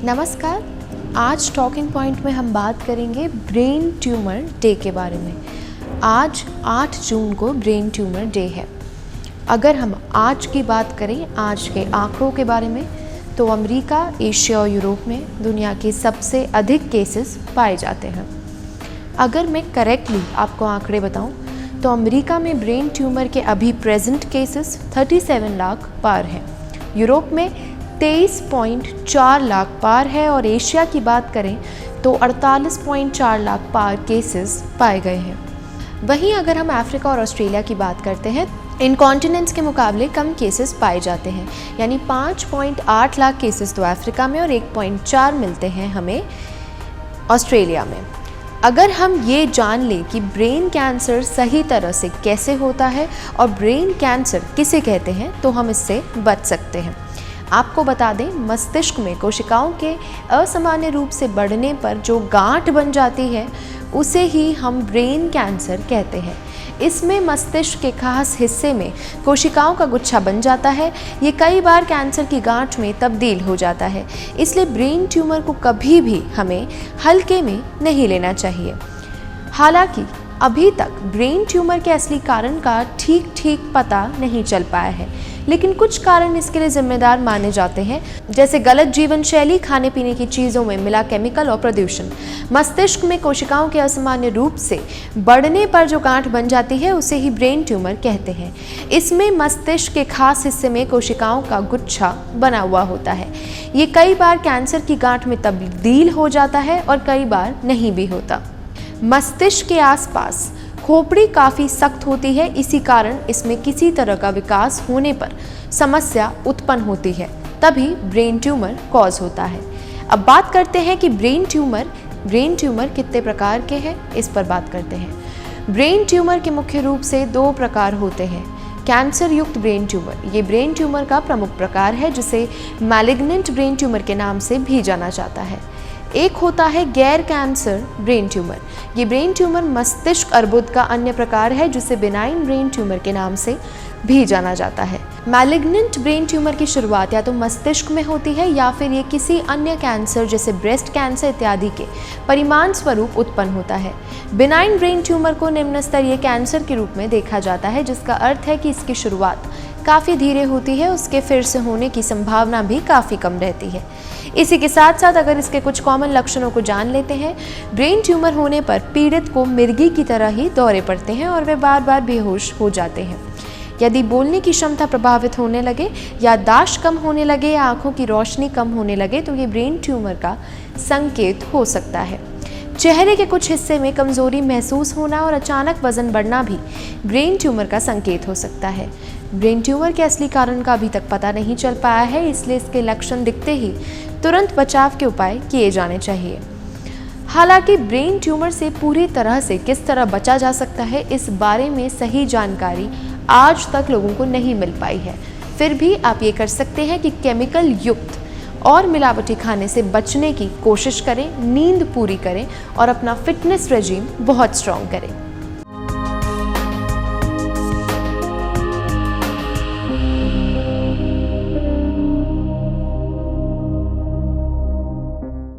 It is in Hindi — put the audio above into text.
नमस्कार। आज टॉकिंग पॉइंट में हम बात करेंगे ब्रेन ट्यूमर डे के बारे में। आज 8 जून को ब्रेन ट्यूमर डे है। अगर हम आज की बात करें, आज के आंकड़ों के बारे में, तो अमेरिका, एशिया और यूरोप में दुनिया के सबसे अधिक केसेस पाए जाते हैं। अगर मैं करेक्टली आपको आंकड़े बताऊं, तो अमेरिका में ब्रेन ट्यूमर के अभी प्रेजेंट केसेस 37 लाख पार हैं। यूरोप में 23.4 लाख पार है और एशिया की बात करें तो 48.4 लाख पार केसेस पाए गए हैं। वहीं अगर हम अफ्रीका और ऑस्ट्रेलिया की बात करते हैं, इन कॉन्टिनेंट्स के मुकाबले कम केसेस पाए जाते हैं, यानी 5.8 लाख केसेस तो अफ्रीका में और 1.4 मिलते हैं हमें ऑस्ट्रेलिया में। अगर हम ये जान लें कि ब्रेन कैंसर सही तरह से कैसे होता है और ब्रेन कैंसर किसे कहते हैं, तो हम इससे बच सकते हैं। आपको बता दें, मस्तिष्क में कोशिकाओं के असामान्य रूप से बढ़ने पर जो गांठ बन जाती है उसे ही हम ब्रेन कैंसर कहते हैं। इसमें मस्तिष्क के खास हिस्से में कोशिकाओं का गुच्छा बन जाता है। ये कई बार कैंसर की गांठ में तब्दील हो जाता है, इसलिए ब्रेन ट्यूमर को कभी भी हमें हल्के में नहीं लेना चाहिए। हालांकि अभी तक ब्रेन ट्यूमर के असली कारण का ठीक पता नहीं चल पाया है, लेकिन कुछ कारण इसके लिए जिम्मेदार माने जाते हैं, जैसे गलत जीवन शैली, खाने पीने की चीज़ों में मिला केमिकल और प्रदूषण। मस्तिष्क में कोशिकाओं के असामान्य रूप से बढ़ने पर जो गांठ बन जाती है उसे ही ब्रेन ट्यूमर कहते हैं। इसमें मस्तिष्क के खास हिस्से में कोशिकाओं का गुच्छा बना हुआ होता है। ये कई बार कैंसर की गांठ में तब्दील हो जाता है और कई बार नहीं भी होता। मस्तिष्क के आसपास खोपड़ी काफ़ी सख्त होती है, इसी कारण इसमें किसी तरह का विकास होने पर समस्या उत्पन्न होती है, तभी ब्रेन ट्यूमर कॉज होता है। अब बात करते हैं कि ब्रेन ट्यूमर कितने प्रकार के हैं, इस पर बात करते हैं। ब्रेन ट्यूमर के मुख्य रूप से 2 प्रकार होते हैं। कैंसर युक्त ब्रेन ट्यूमर, ये ब्रेन ट्यूमर का प्रमुख प्रकार है, जिसे मैलिग्नेंट ब्रेन ट्यूमर के नाम से भी जाना जाता है। एक होता है गैर कैंसर ब्रेन ट्यूमर। ये ब्रेन ट्यूमर मस्तिष्क अर्बुद का अन्य प्रकार है, जिसे बिनाइन ब्रेन ट्यूमर के नाम से भी जाना जाता है। मैलिग्नेंट ब्रेन ट्यूमर की शुरुआत या तो मस्तिष्क में होती है या फिर ये किसी अन्य कैंसर जैसे ब्रेस्ट कैंसर इत्यादि के परिमाण स्वरूप उत्पन्न होता है। बिनाइन ब्रेन ट्यूमर को निम्न स्तरीय कैंसर के रूप में देखा जाता है, जिसका अर्थ है कि इसकी शुरुआत काफ़ी धीरे होती है, उसके फिर से होने की संभावना भी काफ़ी कम रहती है। इसी के साथ साथ अगर इसके कुछ कॉमन लक्षणों को जान लेते हैं, ब्रेन ट्यूमर होने पर पीड़ित को मिर्गी की तरह ही दौरे पड़ते हैं और वे बार बार बेहोश हो जाते हैं। यदि बोलने की क्षमता प्रभावित होने लगे, याददाश्त कम होने लगे या आंखों की रोशनी कम होने लगे, तो ये ब्रेन ट्यूमर का संकेत हो सकता है। चेहरे के कुछ हिस्से में कमजोरी महसूस होना और अचानक वजन बढ़ना भी ब्रेन ट्यूमर का संकेत हो सकता है। ब्रेन ट्यूमर के असली कारण का अभी तक पता नहीं चल पाया है, इसलिए इसके लक्षण दिखते ही तुरंत बचाव के उपाय किए जाने चाहिए। हालांकि ब्रेन ट्यूमर से पूरी तरह से किस तरह बचा जा सकता है, इस बारे में सही जानकारी आज तक लोगों को नहीं मिल पाई है। फिर भी आप ये कर सकते हैं कि केमिकल युक्त और मिलावटी खाने से बचने की कोशिश करें, नींद पूरी करें और अपना फिटनेस रेजिम बहुत स्ट्रॉन्ग करें।